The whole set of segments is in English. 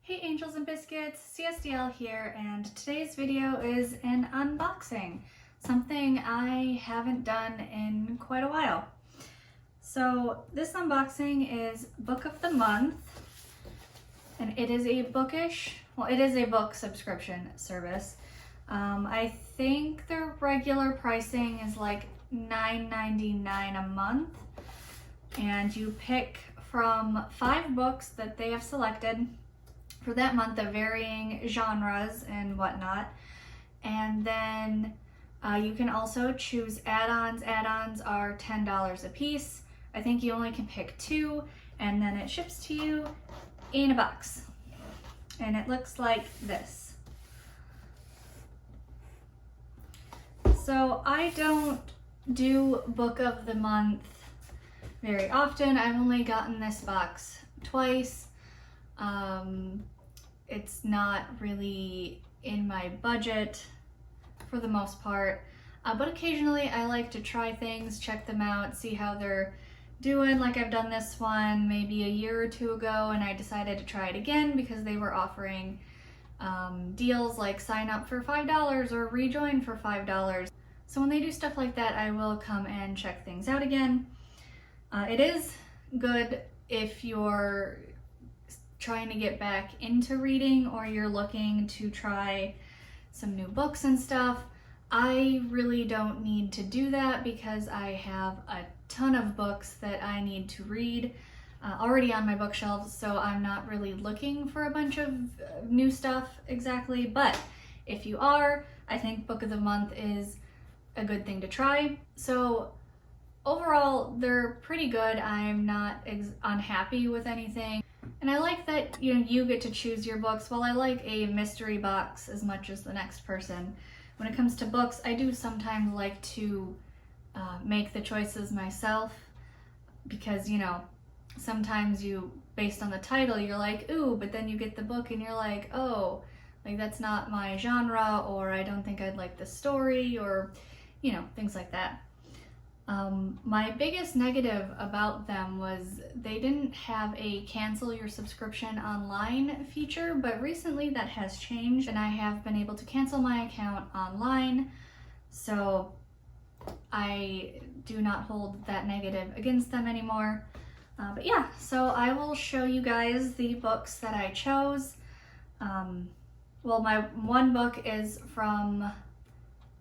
Hey Angels and Biscuits, CSDL here, and today's video is an unboxing, something I haven't done in quite a while. So this unboxing is Book of the Month, and it is a book subscription service. I think their regular pricing is like $9.99 a month, and you pick from 5 books that they have selected for that month of varying genres and whatnot. And then you can also choose add-ons. Add-ons are $10 a piece. I think you only can pick 2, and then it ships to you in a box. And it looks like this. So I don't do Book of the Month very often. I've only gotten this box twice. It's not really in my budget for the most part, but occasionally I like to try things, check them out, see how they're doing. Like I've done this one maybe a year or 2 ago, and I decided to try it again because they were offering deals like sign up for $5 or rejoin for $5. So when they do stuff like that, I will come and check things out again. It is good if you're trying to get back into reading or you're looking to try some new books and stuff. I really don't need to do that because I have a ton of books that I need to read already on my bookshelves, so I'm not really looking for a bunch of new stuff exactly. But if you are, I think Book of the Month is a good thing to try. So overall, they're pretty good. I'm not unhappy with anything. And I like that you get to choose your books. While I like a mystery box as much as the next person, when it comes to books, I do sometimes like to make the choices myself, because sometimes based on the title, you're like, ooh, but then you get the book and you're like, oh, like that's not my genre, or I don't think I'd like the story, or things like that. My biggest negative about them was they didn't have a cancel your subscription online feature, but recently that has changed and I have been able to cancel my account online. So I do not hold that negative against them anymore. But yeah, so I will show you guys the books that I chose. Well, my one book is from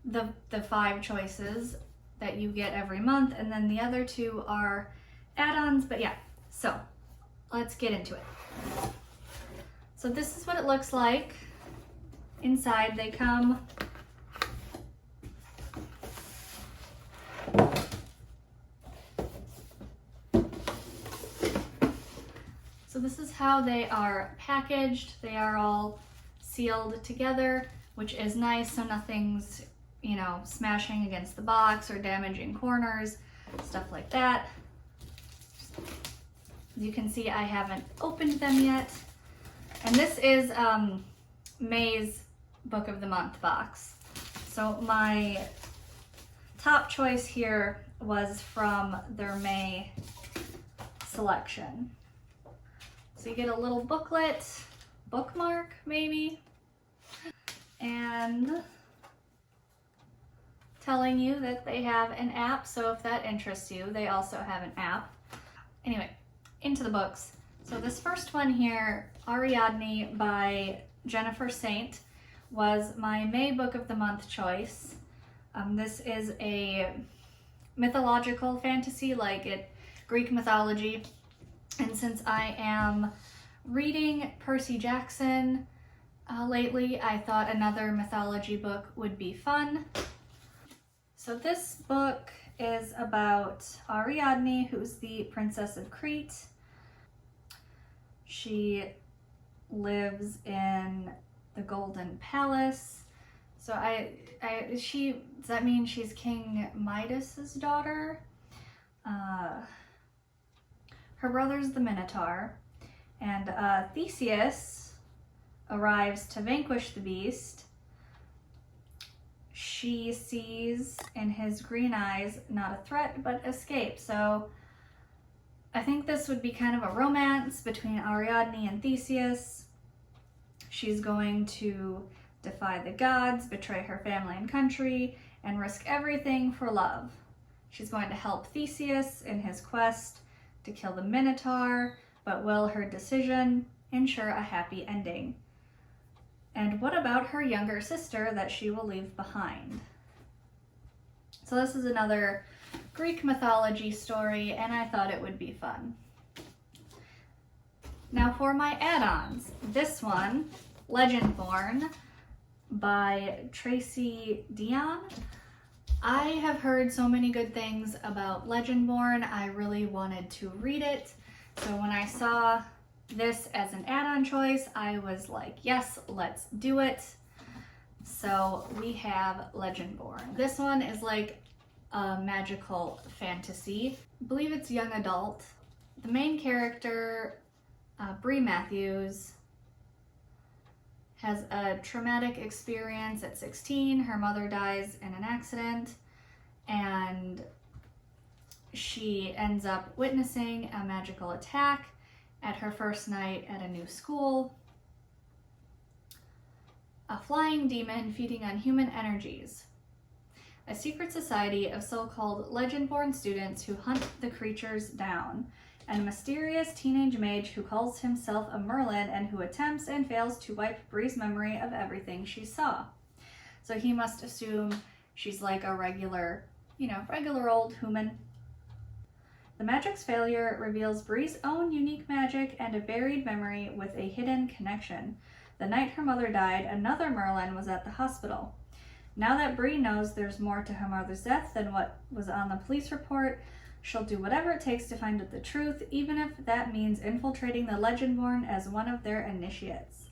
the 5 choices that you get every month, and then the other 2 are add-ons. But yeah, so let's get into it. So this is what it looks like inside. They come so this is how they are packaged. They are all sealed together, which is nice, so nothing's smashing against the box or damaging corners, stuff like that. As you can see, I haven't opened them yet. And this is May's Book of the Month box. So my top choice here was from their May selection. So you get a little booklet, bookmark maybe, and telling you that they have an app, so if that interests you, they also have an app. Anyway, into the books. So this first one here, Ariadne by Jennifer Saint, was my May Book of the Month choice. This is a mythological fantasy, Greek mythology. And since I am reading Percy Jackson lately, I thought another mythology book would be fun. So this book is about Ariadne, who's the Princess of Crete. She lives in the Golden Palace. So does that mean she's King Midas's daughter? Her brother's the Minotaur, and Theseus arrives to vanquish the beast. She sees in his green eyes not a threat, but escape. So I think this would be kind of a romance between Ariadne and Theseus. She's going to defy the gods, betray her family and country, and risk everything for love. She's going to help Theseus in his quest to kill the Minotaur, but will her decision ensure a happy ending? And what about her younger sister that she will leave behind? So this is another Greek mythology story, and I thought it would be fun. Now for my add-ons. This one, Legendborn by Tracy Dion. I have heard so many good things about Legendborn. I really wanted to read it. So when I saw this as an add-on choice, I was like, yes, let's do it. So we have Legendborn. This one is like a magical fantasy. I believe it's young adult. The main character, Bree Matthews, has a traumatic experience at 16. Her mother dies in an accident, and she ends up witnessing a magical attack at her first night at a new school. A flying demon feeding on human energies. A secret society of so-called Legendborn students who hunt the creatures down. And a mysterious teenage mage who calls himself a Merlin and who attempts and fails to wipe Bree's memory of everything she saw. So he must assume she's like a regular old human. The magic's failure reveals Bree's own unique magic and a buried memory with a hidden connection. The night her mother died, another Merlin was at the hospital. Now that Bree knows there's more to her mother's death than what was on the police report, she'll do whatever it takes to find out the truth, even if that means infiltrating the Legendborn as one of their initiates.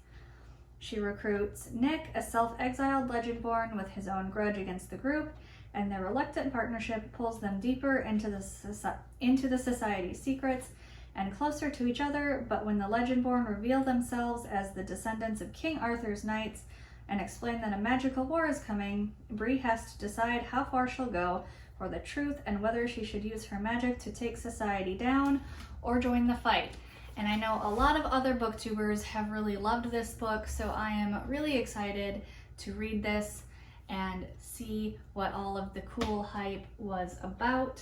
She recruits Nick, a self-exiled Legendborn with his own grudge against the group, and their reluctant partnership pulls them deeper into the society's secrets and closer to each other. But when the Legendborn reveal themselves as the descendants of King Arthur's knights and explain that a magical war is coming, Bree has to decide how far she'll go for the truth and whether she should use her magic to take society down or join the fight. And I know a lot of other booktubers have really loved this book, so I am really excited to read this and see what all of the cool hype was about.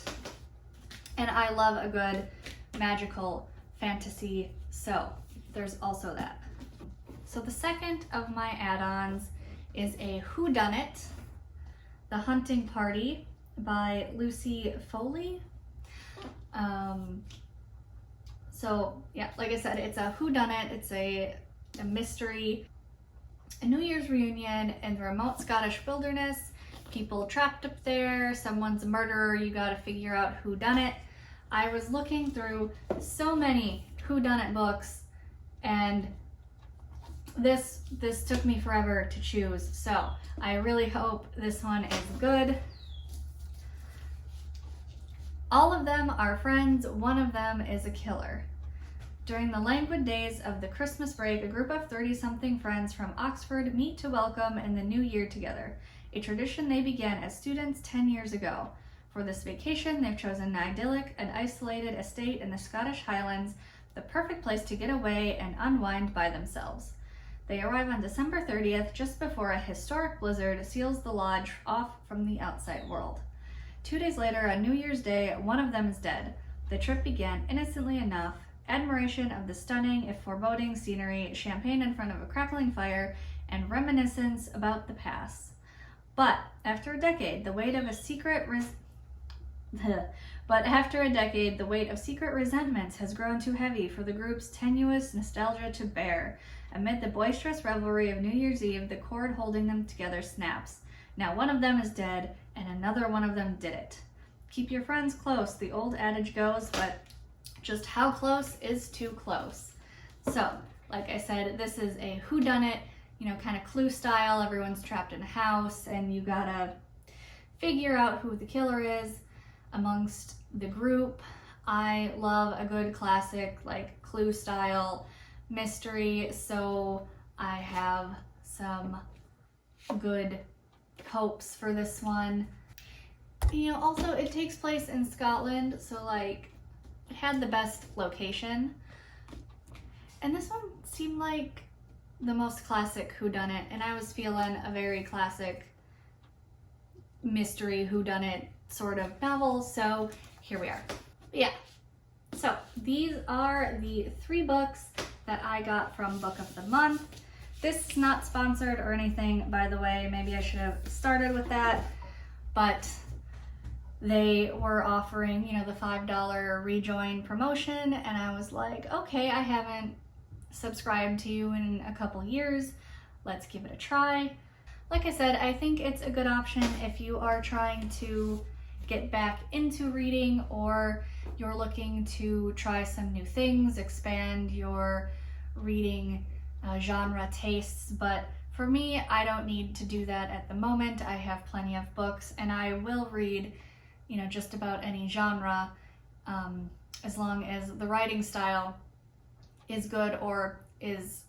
And I love a good magical fantasy, so there's also that. So the second of my add-ons is a Whodunit, The Hunting Party by Lucy Foley. So yeah, like I said, it's a Whodunit. It's a mystery, a New Year's reunion in the remote Scottish wilderness. People trapped up there, someone's a murderer, you gotta figure out who done it. I was looking through so many Whodunit books, and this took me forever to choose, so I really hope this one is good. All of them are friends, one of them is a killer. During the languid days of the Christmas break, a group of 30-something friends from Oxford meet to welcome in the new year together, a tradition they began as students 10 years ago. For this vacation, they've chosen an idyllic and isolated estate in the Scottish Highlands, the perfect place to get away and unwind by themselves. They arrive on December 30th, just before a historic blizzard seals the lodge off from the outside world. 2 days later, on New Year's Day, one of them is dead. The trip began innocently enough, admiration of the stunning, if foreboding, scenery, champagne in front of a crackling fire, and reminiscence about the past. But after a decade, the weight of secret resentments has grown too heavy for the group's tenuous nostalgia to bear. Amid the boisterous revelry of New Year's Eve, the cord holding them together snaps. Now one of them is dead, and another one of them did it. Keep your friends close, the old adage goes, but just how close is too close? So, like I said, this is a whodunit, kind of Clue style. Everyone's trapped in a house, and you gotta figure out who the killer is amongst the group. I love a good classic, like Clue style mystery, so I have some good hopes for this one. Also it takes place in Scotland, so like it had the best location. And this one seemed like the most classic whodunit, and I was feeling a very classic mystery whodunit sort of novel, so here we are. But yeah, so these are the 3 books that I got from Book of the Month. This is not sponsored or anything, by the way. Maybe I should have started with that, but they were offering, you know, the $5 rejoin promotion, and I was like, okay, I haven't subscribed to you in a couple years. Let's give it a try. Like I said, I think it's a good option if you are trying to get back into reading, or you're looking to try some new things, expand your reading genre tastes. But for me, I don't need to do that at the moment. I have plenty of books, and I will read, you know, just about any genre, as long as the writing style is good or is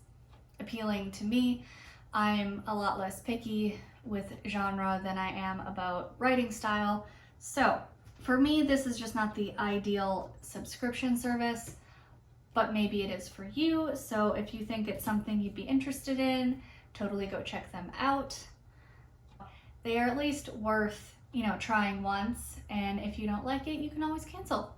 appealing to me. I'm a lot less picky with genre than I am about writing style. So for me, this is just not the ideal subscription service, but maybe it is for you. So if you think it's something you'd be interested in, totally go check them out. They are at least worth, you know, trying once, and if you don't like it, you can always cancel.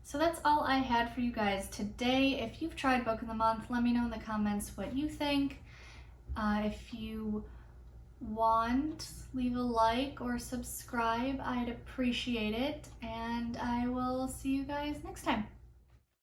So that's all I had for you guys today. If you've tried Book of the Month, let me know in the comments what you think. If you want, leave a like or subscribe. I'd appreciate it, and I will see you guys next time.